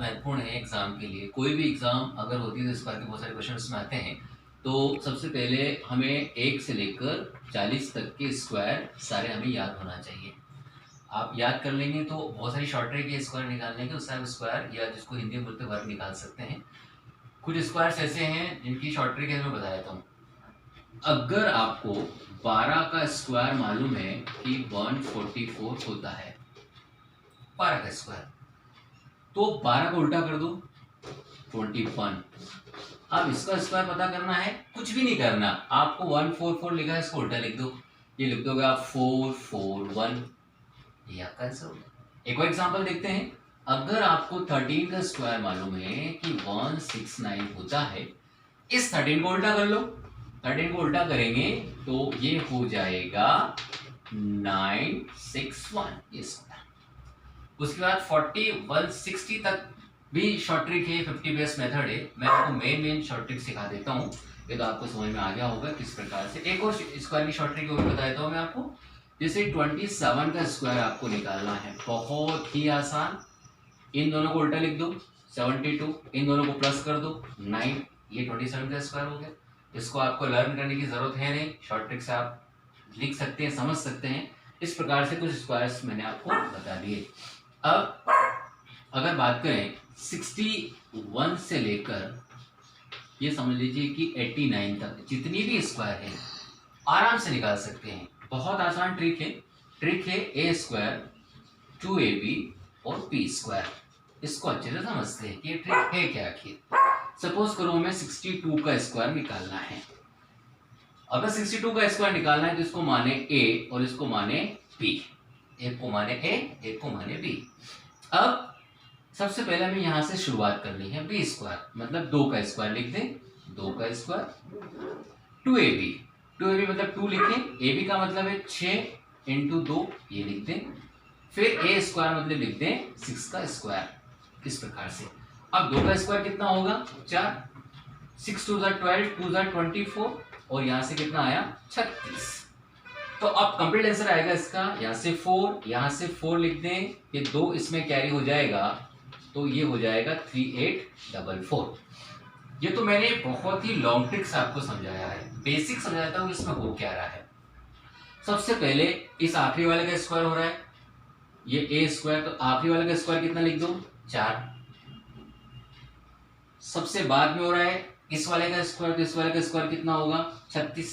महत्वपूर्ण है एग्जाम के लिए। कोई भी एग्जाम अगर होती है तो इस बार के बहुत सारे क्वेश्चन उसमें आते हैं। तो सबसे पहले हमें 1 से लेकर 40 तक के स्क्वायर सारे हमें याद होना चाहिए। आप याद कर लेंगे तो बहुत सारी शॉर्ट ट्रिक है स्क्वायर निकालने के, उससे आप स्क्वायर या जिसको हिंदी में बोलते हैं वर्ग निकाल सकते हैं। कुछ स्क्वायर्स ऐसे हैं जिनकी शॉर्ट ट्रिक है, मैं बता देता हूँ। अगर आपको 12 का स्क्वायर मालूम है कि 144 होता है, 12 का स्क्वायर, तो 12 को उल्टा कर दो 21। अब इसका स्क्वायर पता करना है, कुछ भी नहीं करना, आपको 144 लिखा है, इसको उल्टा लिख दो, ये लिख दोगे आप 441, ये आपका आंसर होगा। एक और एग्जांपल देखते हैं। अगर आपको 13 का स्क्वायर मालूम है कि 169 होता है, इस 13 को उल्टा कर लो, 13 को उल्टा करेंगे तो ये हो जाएगा 961, ये स्क्वायर। उसके बाद 40 160 तक भी शॉर्ट ट्रिक है, 50 बेस मेथड है। मैं आपको मेन शॉर्ट ट्रिक सिखा देता हूँ, ये तो आपको समझ में आ गया होगा किस प्रकार से। एक और स्क्वायर की शॉर्ट ट्रिक वो भी बता देता हूँ मैं आपको। जैसे 27 का स्क्वायर आपको निकालना है, बहुत ही आसान। इन दोनों को उल्टा लिख दो 72, इन दोनों को प्लस कर दो 9, ये 27 का स्क्वायर हो गया। इसको आपको लर्न करने की जरूरत है नहीं, शॉर्ट ट्रिक से आप लिख सकते हैं, समझ सकते हैं। इस प्रकार से कुछ स्क्वायर्स मैंने आपको बता दिए। अब अगर बात करें 61 से लेकर ये समझ लीजिए कि 89 तक जितनी भी स्क्वायर है आराम से निकाल सकते हैं। बहुत आसान ट्रिक है। ट्रिक है ए स्क्वायर 2ab और बी स्क्वायर। इसको अच्छे से समझते हैं कि ये ट्रिक है क्या आखिर। सपोज करो हमें 62 का स्क्वायर निकालना है। अगर 62 का स्क्वायर निकालना है तो इसको माने ए और इसको माने बी, एक को माने ए, एक को माने बी। अब सबसे पहले हमें यहां से शुरुआत करनी है बी स्क्वायर, मतलब 2 का स्क्वायर लिख दें, 2 का स्क्वायर 2ab, 2ab मतलब 2 लिखें, ab का मतलब है 6 इंटू 2, ये लिख दें। फिर ए स्क्वायर मतलब लिख दें 6 का स्क्वायर, इस प्रकार से। अब 2 का स्क्वायर कितना होगा 4, 6 2 12, 2 24 और यहां से कितना आया 36। तो अब कंप्लीट आंसर आएगा इसका, यहां से 4, यहां से 4 लिख दें, ये 2 इसमें कैरी हो जाएगा तो ये हो जाएगा 3844। ये तो मैंने बहुत ही लॉन्ग ट्रिक्स आपको समझाया है, बेसिक समझाता हूँ इसमें हो क्या रहा है। सबसे पहले इस आखिरी वाले का स्क्वायर हो रहा है, ये ए स्क्वायर, तो आखिरी वाले का स्क्वायर कितना लिख दो 4। सबसे बाद में हो रहा है इस वाले का स्क्वायर, तो इस वाले का स्क्वायर कितना होगा 36।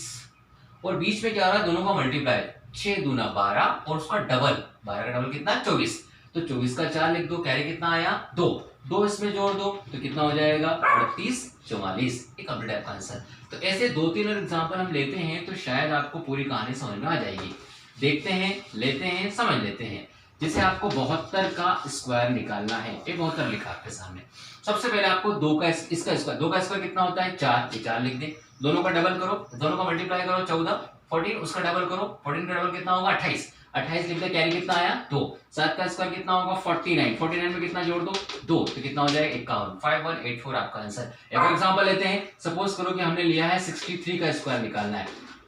और बीच में क्या हो रहा है दोनों का मल्टीप्लाई, 6 दूना 12 और उसका डबल, 12 का डबल कितना 24, तो 24 का 4 लिख दो, कैरी कितना आया 2 इसमें जोड़ दो तो कितना हो जाएगा 38 44, ये कंप्लीट आपका आंसर। तो ऐसे 2-3 और एग्जांपल हम लेते हैं तो शायद आपको पूरी कहानी समझ में आ जाएगी। देखते हैं, लेते हैं, समझ लेते हैं। जैसे आपको 72 का स्क्वायर निकालना है, ये 72 लिखा आपके सामने। सबसे पहले आपको 2 का इसका स्क्वायर, 2 का स्क्वायर कितना होता है 4, ये 4 लिख दे, दोनों का डबल करो, दोनों का मल्टीप्लाई करो 14, 14 उसका डबल करो, 14 का डबल कितना होगा 28, 28 लिख दे, कैरी कितना आया 2, 7 का स्क्वायर कितना होगा 49, 49 में कितना जोड़ दो 2, तो कितना हो जाएगा 51, 5184 आपका आंसर। एक और एग्जांपल लेते हैं। सपोज करो कि हमने लिया है 63 का स्क्वायर निकालना है।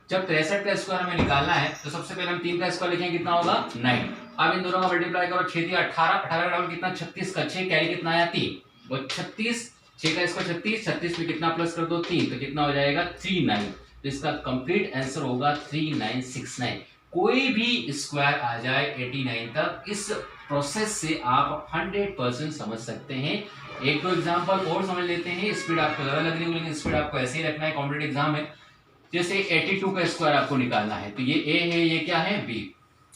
जब 63 का स्क्वायर हमें निकालना है तो सबसे पहले हम 3 का स्क्वायर लिखेंगे, कितना होगा 9। अब इन दोनों का मल्टीप्लाई करो, 6 3 18, 18 का डबल कितना 36 का 6, कैरी कितना आया 3 और 36, 6 का स्क्वायर 36, 36 में कितना प्लस कर दो 3, तो कितना हो जाएगा 39। तो इसका कंप्लीट आंसर होगा 3969। कोई भी स्क्वायर आ जाए 89 तक, इस प्रोसेस से आप 100% समझ सकते हैं। एक दो एग्जांपल और समझ लेते हैं, स्पीड आपको ज्यादा लग रही होगी लेकिन स्पीड आपको ऐसे ही रखना है, कॉम्पिटिटिव एग्जाम है। जैसे 82 का स्क्वायर आपको निकालना है, तो ये ए है, ये क्या है बी।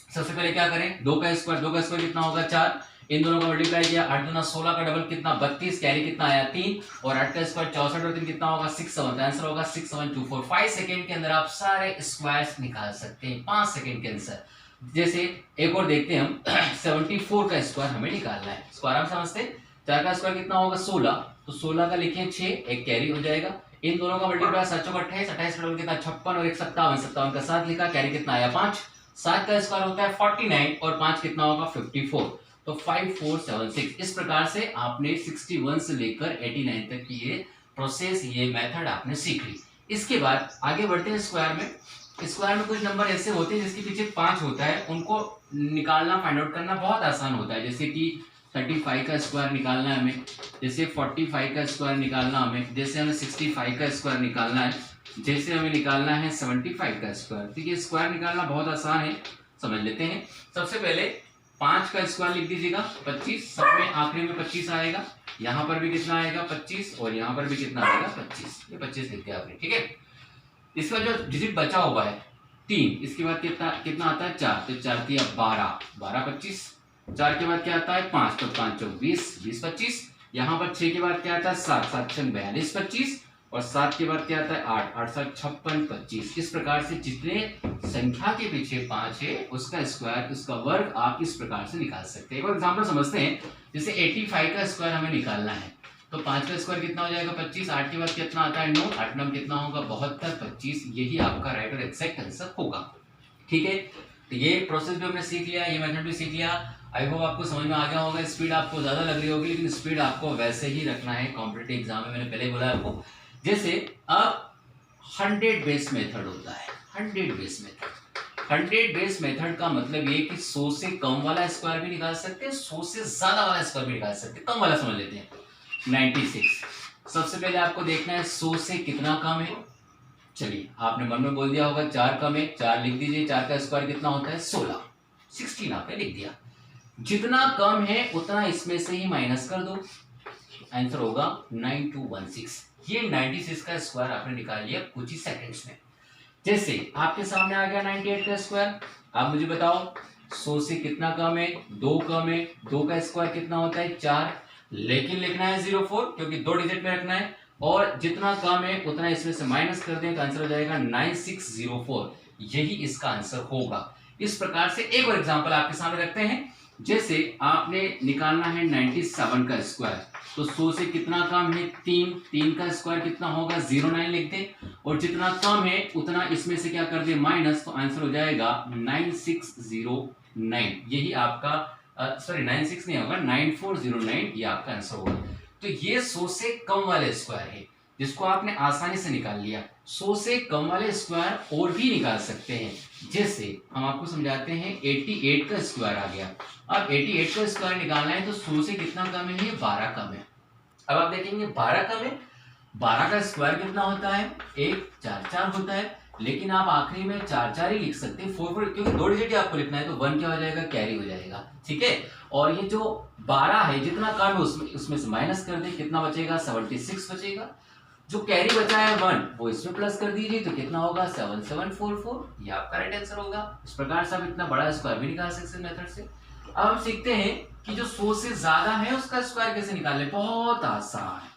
सबसे पहले क्या करें 2 का स्क्वायर कितना होगा 4, इन दोनों का मल्टीप्लाई किया, 8 दूना 16 का डबल कितना 32, कैरी कितना आया 3 और 8 का स्क्वायर 64 और 3 कितना होगा 67, आंसर होगा 6724। 5 सेकंड के अंदर आप सारे स्क्वायर्स निकाल सकते हैं, 5 सेकंड के अंदर। जैसे एक और देखते हैं हम 74 का स्क्वायर हमें निकालना है, इसको आराम से समझते हैं। 4 का स्क्वायर कितना होगा 16, तो 16 का लिखें 6, एक कैरी हो जाएगा, इन दोनों का मल्टीप्लाई 7 चौक 28, 28 का डबल कितना 56 और 1 57, 57 का 7 लिखा, कैरी कितना आया 5। 7 का स्क्वायर होता है 49 और 5 कितना होगा 54, तो 5476। इस प्रकार से आपने 61 से लेकर 89 तक की ये प्रोसेस, ये मेथड आपने सीख ली। इसके बाद आगे बढ़ते हैं स्क्वायर में। स्क्वायर में कुछ नंबर ऐसे होते हैं जिसके पीछे 5 होता है, उनको निकालना फाइंड आउट करना बहुत आसान होता है। जैसे कि 35 का स्क्वायर निकालना है हमें, जैसे 45 का स्क्वायर निकालना हमें, जैसे हमें 65 का स्क्वायर निकालना है, जैसे हमें निकालना है 75 का स्क्वायर। देखिए स्क्वायर निकालना बहुत आसान है, समझ लेते हैं। सबसे पहले 5 का स्क्वायर लिख दीजिएगा 25, सब में आखिरी में 25 आएगा, यहाँ पर भी कितना आएगा 25 और यहाँ पर भी कितना आएगा 25, ये 25 लिख दिया आपने, ठीक है। इसका जो डिजिट बचा हुआ है 3, इसके बाद कितना कितना आता है 4, तो 4 दिया 12, 12 25, 4 के बाद क्या आता है 5, तो 5 चौक 20, 20 25, यहाँ पर 6 के बाद क्या आता है 7, 7 छंग 42 25, और 7 के बाद क्या आता है 8, 8 7 56 25। इस प्रकार से जितने संख्या के पीछे 5 है उसका स्क्वायर, उसका वर्ग आप इस प्रकार से निकाल सकते हैं। एक और एग्जाम्पल समझते हैं, जैसे 85 का स्क्वायर हमें निकालना है, तो 5 का स्क्वायर कितना हो जाएगा 25, 8 के बाद कितना आता है 9, 8 9 कितना होगा 72 25, यही आपका राइट और एक्जैक्ट आंसर होगा, ठीक है। तो ये प्रोसेस भी हमने सीख लिया, ये मेथड भी सीख लिया। आई होप आपको समझ में आ गया होगा। स्पीड आपको ज्यादा लग रही होगी, लेकिन स्पीड आपको वैसे ही रखना है कॉम्पिटिटिव एग्जाम में, मैंने पहले बोला आपको। जैसे अब 100 बेस मेथड होता है, 100 बेस मेथड। 100 बेस मेथड का मतलब ये कि 100 से कम वाला स्क्वायर भी निकाल सकते हैं, 100 से ज्यादा वाला स्क्वायर भी निकाल सकते हैं। कम वाला समझ लेते हैं 96। सबसे पहले आपको देखना है 100 से कितना कम है। चलिए आपने मन में बोल दिया होगा 4 कम है, 4 लिख दीजिए। 4 का स्क्वायर कितना होता है 16, 16 आपने लिख दिया। जितना कम है उतना इसमें से ही माइनस कर दो, आंसर होगा 9216। ये 96 का स्क्वायर आपने निकाल लिया कुछ ही सेकंड्स में। जैसे आपके सामने आ गया 98 का स्क्वायर। आप मुझे बताओ 100 से कितना कम है, 2 कम है, 2 का स्क्वायर कितना होता है 4, लेकिन लिखना है 04 क्योंकि 2 डिजिट में रखना है, और जितना कम है उतना इसमें से माइनस कर दें तो आंसर हो जाएगा 9604, यही इसका आंसर होगा। इस प्रकार से एक और एग्जांपल आपके सामने रखते हैं। जैसे आपने निकालना है 97 का स्क्वायर, तो 100 से कितना कम है 3, 3 का स्क्वायर कितना होगा 09 लिख दें, और जितना कम है उतना इसमें से क्या कर दे माइनस, तो आंसर हो जाएगा 9609, यही आपका सॉरी 96 नहीं होगा 9409, ये आपका आंसर होगा। तो ये 100 से कम वाले स्क्वायर है जिसको आपने आसानी से निकाल लिया। 100 से कम वाले स्क्वायर और भी निकाल सकते हैं, जैसे हम आपको समझाते हैं 88 का स्क्वायर आ गया। अब 88 का स्क्वायर निकालना है तो 100 से कितना कम है, ये 12 कम है। अब आप देखेंगे 12 कम है, 12 का स्क्वायर कितना होता है 1 4 4 होता है, लेकिन आप आखिरी में 4 4 ही लिख सकते हैं, 4 4 क्योंकि 2 डिजिट आपको लिखना है, तो 1 क्या हो जाएगा कैरी हो जाएगा, ठीक है। और ये जो 12 है जितना कम है उसमें से माइनस कर दे, कितना बचेगा 76 बचेगा। जो कैरी बचा है 1 वो इसमें प्लस कर दीजिए, तो कितना होगा 7744, ये आपका राइट आंसर होगा। इस प्रकार से आप इतना बड़ा स्क्वायर भी निकाल सकते हैं मेथड से। अब हम सीखते हैं कि जो 100 से ज्यादा है उसका स्क्वायर कैसे निकालें। बहुत आसान,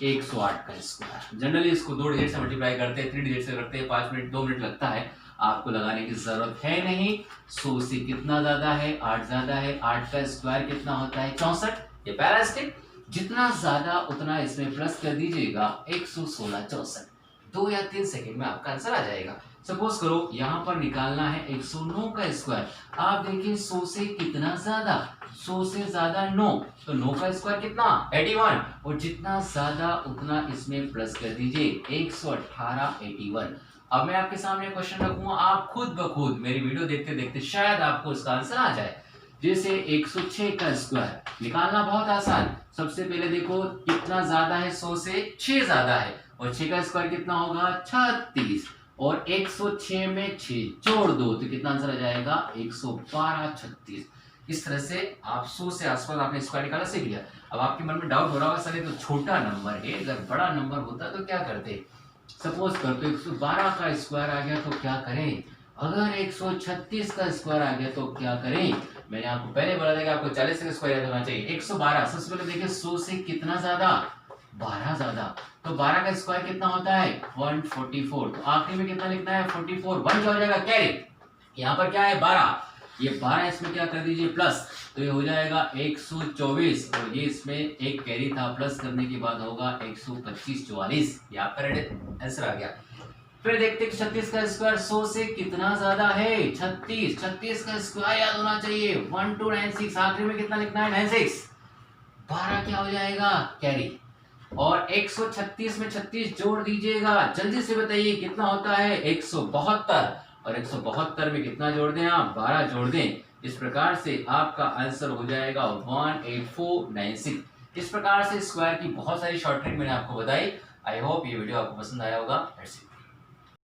108 का स्क्वायर। जनरली इसको 2 डिजिट से मल्टीप्लाई करते हैं, 3 डिजिट से करते हैं, 5 मिनट 2 मिनट लगता है, आपको लगाने की जरूरत है नहीं। 100 से कितना ज्यादा है 8 ज्यादा है, 8 का स्क्वायर कितना होता है 64, ये पहला स्टेप। जितना ज्यादा उतना इसमें प्लस कर दीजिएगा 116 64, 2 या 3 सेकंड में आपका आंसर आ जाएगा। सपोज करो यहाँ पर निकालना है 109 का स्क्वायर। आप देखिए 100 से कितना ज्यादा, 100 से ज्यादा 9, तो 9 का स्क्वायर कितना 81, और जितना ज्यादा उतना इसमें प्लस कर दीजिए 118 81। अब मैं आपके सामने क्वेश्चन रखूंगा, आप खुद ब खुद मेरी वीडियो देखते देखते शायद आपको इसका आंसर आ जाए। जैसे 106 का स्क्वायर निकालना बहुत आसान। सबसे पहले देखो कितना ज्यादा है, 100 से 6 ज्यादा है, और 6 का स्क्वायर कितना होगा 36, और 106 में 6 जोड़ दो तो कितना आंसर आ जाएगा 112 36। इस तरह से आप 100 से आसपास आपने स्क्वायर निकाला सीख लिया। अब आपके मन में डाउट हो रहा होगा सर ये तो छोटा नंबर है, अगर बड़ा नंबर होता तो क्या करते। सपोज कर तो 112 का स्क्वायर आ गया तो क्या करें, अगर 136 का स्क्वायर आ गया तो क्या करें। मैंने आपको पहले बोला था कि आपको 40 का स्क्वायर याद होना चाहिए। 112, सबसे पहले देखिए 100 से कितना ज्यादा 12 ज्यादा, तो 12 का स्क्वायर कितना होता है 144, तो आखिरी में कितना लिखना है 44, 1 क्या हो जाएगा कैरी, यहाँ पर क्या है 12, ये 12 इसमें क्या कर दीजिए प्लस, तो ये हो जाएगा 124, और ये इसमें एक कैरी था प्लस करने के बाद होगा 125 44, ये आपका राइट आंसर आ गया। फिर देखते हैं 36 का स्क्वायर 100 से कितना ज्यादा है 36, 36 का स्क्वायर याद होना चाहिए 1296, आखिरी में कितना लिखना है 96, 12 क्या हो जाएगा कैरी, और 136 में 36 जोड़ दीजिएगा, जल्दी से बताइए कितना होता है 172, और 172 में कितना जोड़ दें आप 12 जोड़ दें इस प्रकार से आपका आंसर हो जाएगा 18496। इस प्रकार से स्क्वायर की बहुत सारी शॉर्ट ट्रिक मैंने आपको बताई। आई होप ये वीडियो आपको पसंद आया होगा।